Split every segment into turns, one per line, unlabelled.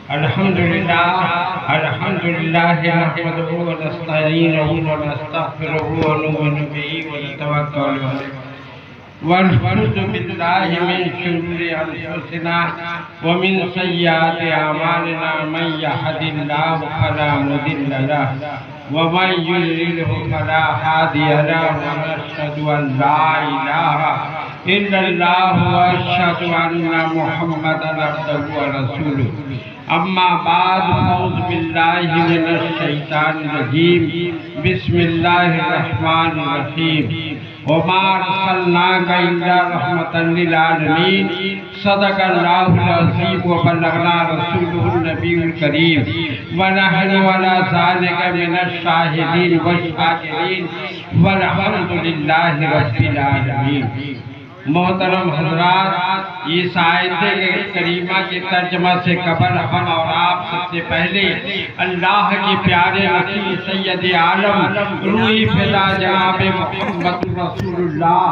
الحمدللہ نحمدہ ونستعینہ ونستغفرہ ونؤمن بہ ونتوکل علیہ ونعوذ باللہ من شرور انفسنا ومن سیئات اعمالنا من یہد اللہ فلا مضل لہ ومن یضلل فلا ہادی لہ ونشہد ان لا الہ الا اللہ واشہد ان محمدا عبدہ ورسولہ اما بعد فاعوذ باللہ من الشیطان الرجیم بسم اللہ الرحمن الرحیم وما ارسلناک الا رحمۃ للعالمین صدق اللہ العظیم وبلغنا رسولہ النبی الکریم ونحن علی ذلک من الشاہدین والشاکرین والحمد للہ رب العالمین۔ محترم حضرات، اس آیت کریمہ کے ترجمہ سے قبل ہم اور آپ سب سے پہلے اللہ کے پیارے رسول سید عالم روح فدا جناب محمد رسول اللہ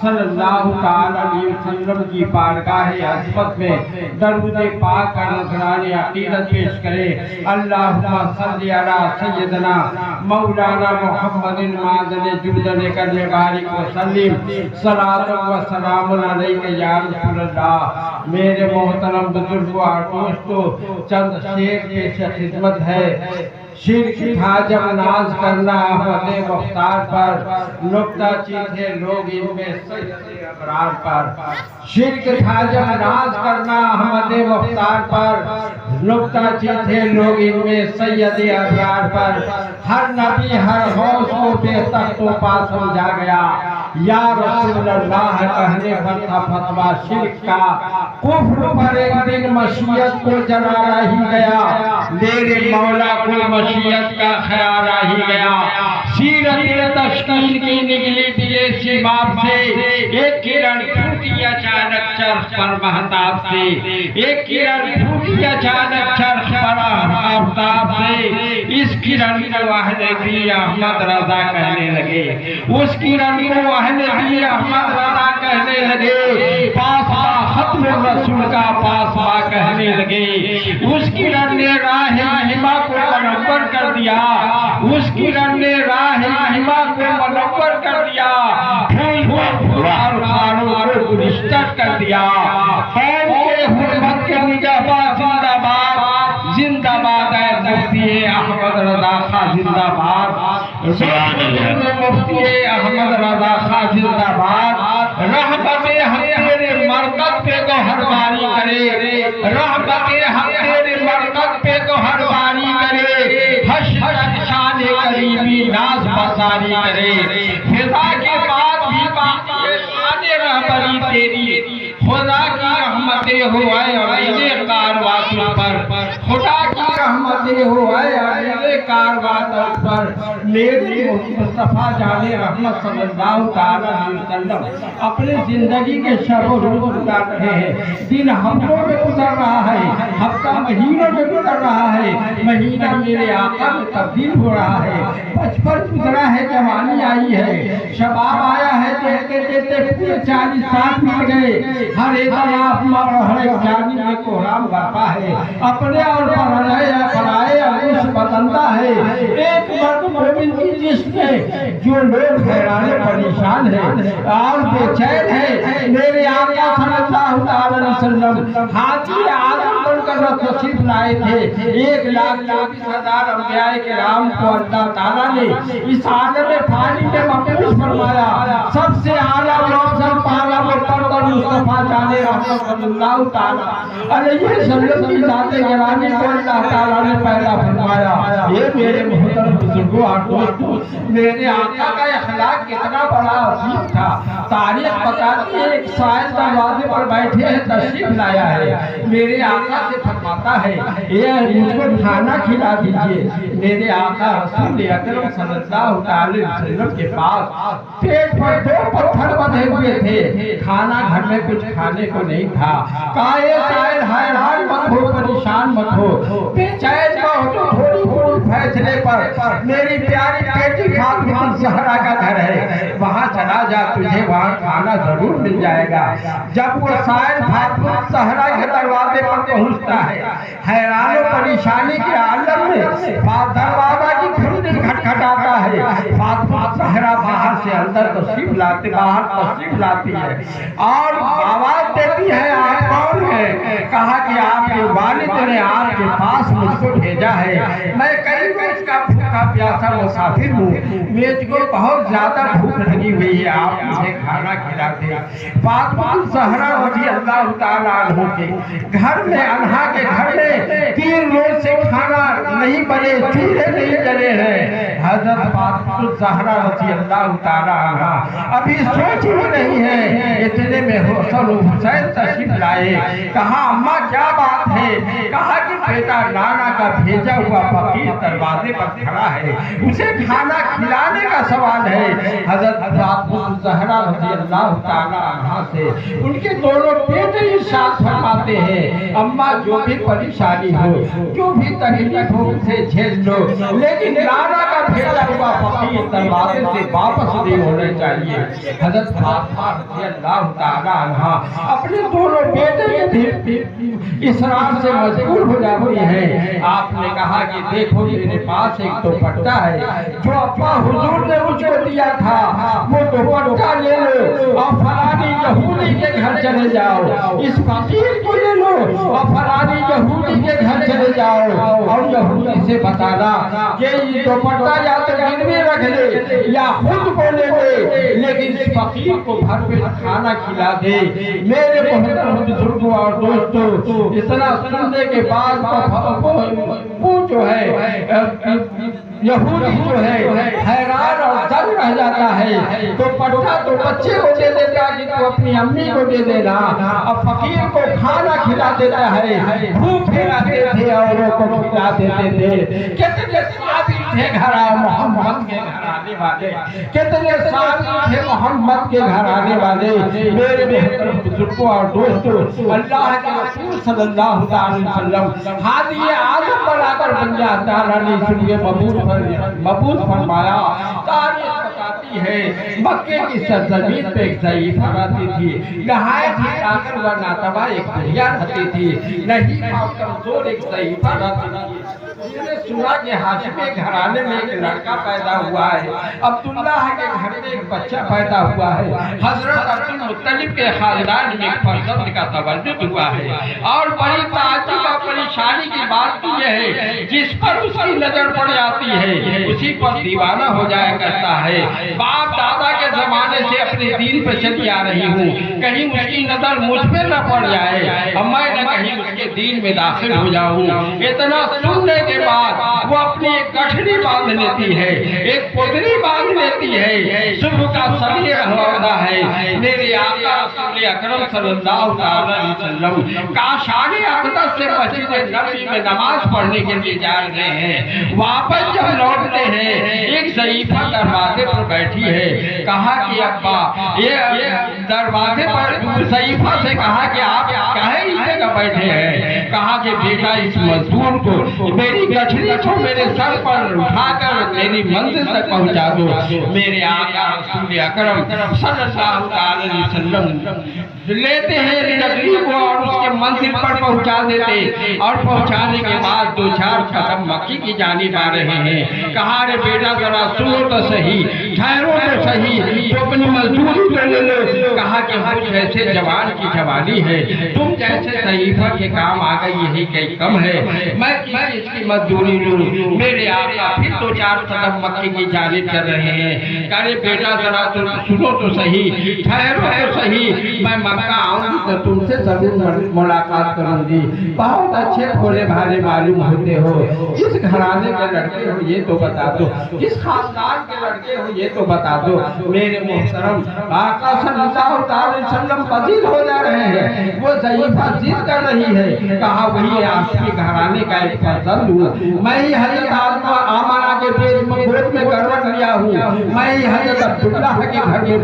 صلی اللہ علیہ وسلم کی بارگاہ عظمت میں درود پاک کا نذرانہ عقیدت پیش کرے۔ اللہم صلی علی سیدنا مولانا محمد معدن جودن کرنے بارک وسلم صلاۃ و سلام علیک یا رسول اللہ۔ میرے محترم بزرگوں اور دوستوں، چند شعر پیش خدمت ہے۔ شرک تھا جب ناز کرنا احمد مختار پر، نکتہ چین تھے لوگ ان میں سید ابرار پر۔ شرک تھا جب ناز کرنا احمد مختار پر، نکتہ چین تھے لوگ ان میں سید ابرار پر۔ ہر نبی ہر غوث کو بے تخت و پا سمجھا گیا، یا رسول اللہ کہنے پر تھا فتویٰ شرک کا۔ کفر پر ایک دن مشیت کو جلا رہی گیا، میرے مولا کو مشیت کا خیال رہی گیا۔ سیرت تشکیل کی نگلی دیے سیماب سے، ایک کرن پھوٹی اچانک چرخ پر مہتاب سے۔ ایک کرن پھوٹی اچانک چرخ پر آفتاب سے، اس کرن کو اہل بھی احمد رضا کہنے لگے، اس کرن کو اہل بھی احمد رضا کہنے لگے۔ پاس با ختم رسول کا پاس با کہنے لگے، اس کرن نے راہ ہما کو منور کر دیا، اس کرن نے راہ ہما کو منور کر دیا، پھول اور خاروں کو گلشتہ کر دیا۔ قوم کے حرمت کے نگہباں زندہ باد، زندہ باد ہے مفتی احمد رضا خان زندہ باد، مفتی احمد رضا خان زندہ باد۔ رحمت ہم تیرے مرکز پہ گوہر باری کرے، رحمت ہم تیرے مرکز پہ گوہر باری کرے، حشرت شان قریبی ناز بساری کرے۔ فضا کے بعد بھی باقی ہے شان رہبری تیری، خدا کی رحمتیں ہو اے امین کارواں پر، خدا کی رحمتیں ہو اے امین کارواں پر۔ میری مصطفیٰ جان رحمت صلی اللہ علیہ وسلم اپنے زندگی کے شب و روز گزار رہے ہیں۔ دن ہفتوں میں گزر رہا ہے، ہفتہ مہینوں میں گزر رہا ہے، مہینہ میرے آقا میں تبدیل ہو رہا ہے۔ بچپن گزرا ہے، جوانی آئی ہے، شباب آیا ہے، دیکھتے دیکھتے پورے 40 سال بیت گئے۔ ہر ایک طرف مر ہر ایک جانب میں کوہرام برپا ہے، اپنے اور پرائے عروش بدلتا ہے۔ ایک مرد مومن کی جسم ہے جو لوگ حیران پریشان ہے اور بے چین ہے۔ میرے آقا صلی اللہ علیہ وسلم ہاتھی عالم بن کر تشریف لائے تھے۔ 1,24,000 انبیاء کرام کو اللہ تعالیٰ نے اس عالم فانی میں مبعوث فرمایا۔ سب سے اعلیٰ افضل پہلا مقرر مصطفیٰ جان رحمت صلی اللہ علیہ وسلم کی ذات گرامی کو اللہ تعالیٰ نے پیدا فرمایا۔ یہ میرے محترم بزرگوں اور دوستوں، میرے آقا کا اخلاق کتنا بڑا عظیم تھا۔ تاریخ بتاتی ہے ایک سائل دروازے پر بیٹھے ہیں، تشریف لایا ہے، میرے آقا سے فرماتا ہے یہ مجھ کو کھانا کھلا دیجئے۔ میرے آقا رسول اکرم صلی اللہ علیہ وسلم کے پاس پیٹ پر 2 پتھر بندھے ہوئے تھے، کھانا گھر میں کچھ کھانے کو نہیں تھا۔ کہا اے سائل حیران مت ہو، پریشان مت ہو، بے چین نہ ہو، تھوڑی فیصلے پر پر میری پیاری بیٹی فاطمہ الزہرا کا گھر ہے، وہاں چلا جا، تجھے وہاں کھانا ضرور مل جائے گا۔ جب وہ سائل فاطمہ الزہرا کے دروازے پر پہنچتا ہے، حیران و پریشانی کے عالم میں دروازہ کی کھڑکی کھٹکھٹاتا ہے۔ فاطمہ الزہرا باہر سے اندر تشریف لاتی ہے اور آواز دیتی ہے، آپ کون ہیں؟ کہا کہ آپ کے والد نے آپ کے پاس مجھ کو بھیجا ہے، میں کئی روز کا بھوکا پیاسا مسافر ہوں، مجھ کو بہت زیادہ بھوک لگی ہوئی ہے، آپ مجھے کھانا کھلا دیں۔ فاطمہ الزہرا رضی اللہ تعالیٰ عنہ کے گھر میں، انہا کے گھر میں 3 روز سے کھانا نہیں بنے، چولہے نہیں جلے ہیں۔ حضرت فاطمہ الزہرا رضی اللہ تعالیٰ عنہ ابھی سوچ ہی نہیں ہے، اتنے میں حسن و حسین تشریف لائے۔ کہا اماں کیا بات ہے؟ کہا کہ بیٹا نانا کا بھیجا ہوا فقیر دروازے پر کھڑا ہے، اسے کھانا کھلانے کا سوال ہے۔ حضرت فاطمہ الزہرا رضی اللہ تعالیٰ عنہ سے ان کے دونوں بیٹے ارشاد فرماتے ہیں، اماں جو بھی پریشانی ہو، جو بھی تکلیف ہو، اسے جھیل لو، لیکن نانا کا بھیجا ہوا فقیر دروازے سے واپس نہیں ہونا چاہیے۔ حضرت فاطمہ رضی اللہ تعالیٰ عنہ اپنے دونوں بیٹے کے اسرار سے مجبور ہو جاتی ہیں۔ آپ نے کہا کہ دیکھو میرے پاس ایک دوپٹہ ہے جو ابا حضور نے مجھ کو دیا تھا، وہ دوپٹہ لے لو اور فلانی یہودی کے گھر چلے جاؤ، اس فقیر کو لے لو اور فلانی یہودی کے گھر چلے جاؤ اور یہودی سے بتانا کہ یہ دوپٹہ یا تو گروی رکھ لے یا خود کو لے لے، لیکن اس فقیر کو بھر پیٹ کھانا کھلا دے۔ میرے محترم بزرگوں اور دوستوں، اتنا سننے کے بعد وہ جو ہے یہودی جو ہے حیران اور دنگ رہ جاتا ہے۔ تو پڑھا تو بچے کو دے دیتا کہ تو اپنی امی کو دے دینا، اور فقیر کو کھانا کھلا دیتا ہے، بھوک کھلاتے تھے، اوروں کو کھلا دیتے تھے۔ کتنے صحابی تھے گھر محمد کے گھر آنے والے، کتنے صحابی تھے محمد کے گھر آنے والے۔ میرے محترم بزرگوں اور دوستوں، اللہ کے رسول صلی اللہ علیہ وسلم ہادی اعظم بنا کر بنیا تعالیٰ نے سنیے مبعوث فرمایا۔ تاریخ بتاتی ہے مکے کی سرزمین پہ ایک ضعیفہ رہتی تھی، نہایت ہی طاقتور و ناتواں ایک بڑھیا رہتی تھی، نہیں کمزور ایک ضعیفہ رہتی تھی۔ اس نے سنا کہ ہاشمی گھرانے میں ایک لڑکا پیدا ہوا ہے، عبداللہ کے گھر میں ایک بچہ پیدا ہوا ہے، حضرت عبدالمطلب کے خاندان میں ایک فرزند کا تولد ہوا ہے، اور بڑی تعجب اور پریشانی کی بات یہ ہے جس پر اس کی نظر پڑ جاتی ہے اسی پر دیوانہ ہو جایا کرتا ہے۔ باپ دادا کے زمانے سے اپنے دین پہ چلی آ رہی ہوں، کہیں اس کی نظر مجھ پہ نہ پڑ جائے، میں نہ کہیں اس کے دین میں داخل ہو جاؤں۔ اتنا سننے کے بعد وہ اپنی ایک گٹھڑی باندھ لیتی ہے، ایک پگڑی باندھ لیتی ہے، صبح کا سویرا ہوتا ہے، میرے آقا رسول اکرم صلی اللہ علیہ وسلم کاشان اقدس سے مسجد نبوی میں نماز پڑھنے کے لیے جا رہے ہیں۔ واپس جب لوٹتے ہیں ایک ضعیفہ دروازے پر بیٹھی ہے، کہا کہ ابا، یہ دروازے پر ضعیفہ سے کہا کہ آپ کہے اس جگہ بیٹھے ہیں؟ کہا کہ بیٹا اس مزدور کو میری گٹھڑی کو میرے سر پر اٹھا کر میری منزل تک پہنچا دو۔ میرے آقا رسول اکرم صلی اللہ علیہ وسلم لیتے ہیں گٹھڑی کو اور اس کے منزل پر پہنچا دیتے، اور پہنچانے کے بعد 2-4 قدم مکی کی جانب آ رہے ہیں۔ کہا رے بیٹا ذرا سنو تو صحیح، ٹھہرو تو صحیح، تو اپنی مزدوری کر لو۔ کہا کہ مجھ جیسے جوان کی جوانی ہے، تم جیسے ضعیفہ کے کام آ گئی یہی کئی کم ہے، میں اس کی مزدوری لوں۔ میرے آقا پھر 2-4 قدم مکی کی جانب کر رہے ہیں۔ کہا رے بیٹا ذرا سنو تو صحیح، ٹھہرو تو صحیح، میں مکہ آؤں گی تو تم سے ضرور ملاقات کروں گی، بہت اچھے بھولے بھالے معلوم ہوتے ہو، کس گھرانے کے لڑکے ہو یہ تو بتا دو، کس خاندان کے لڑکے ہو یہ تو بتا دو۔ میرے محترم آقا صلی اللہ علیہ وسلم پذیر ہو جا رہے ہیں، وہ ضعیفہ ضد کر رہی ہے۔ کہا وہی آپ کے گھرانے کا ایک فرزند ہوں، میں ہی حضرت آمنہ کے پیٹ میں گود میں کروٹ لیا ہوں، میں ہی حضرت عبداللہ کے گھر میں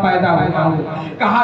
پیدا ہوا ہوں۔ کہا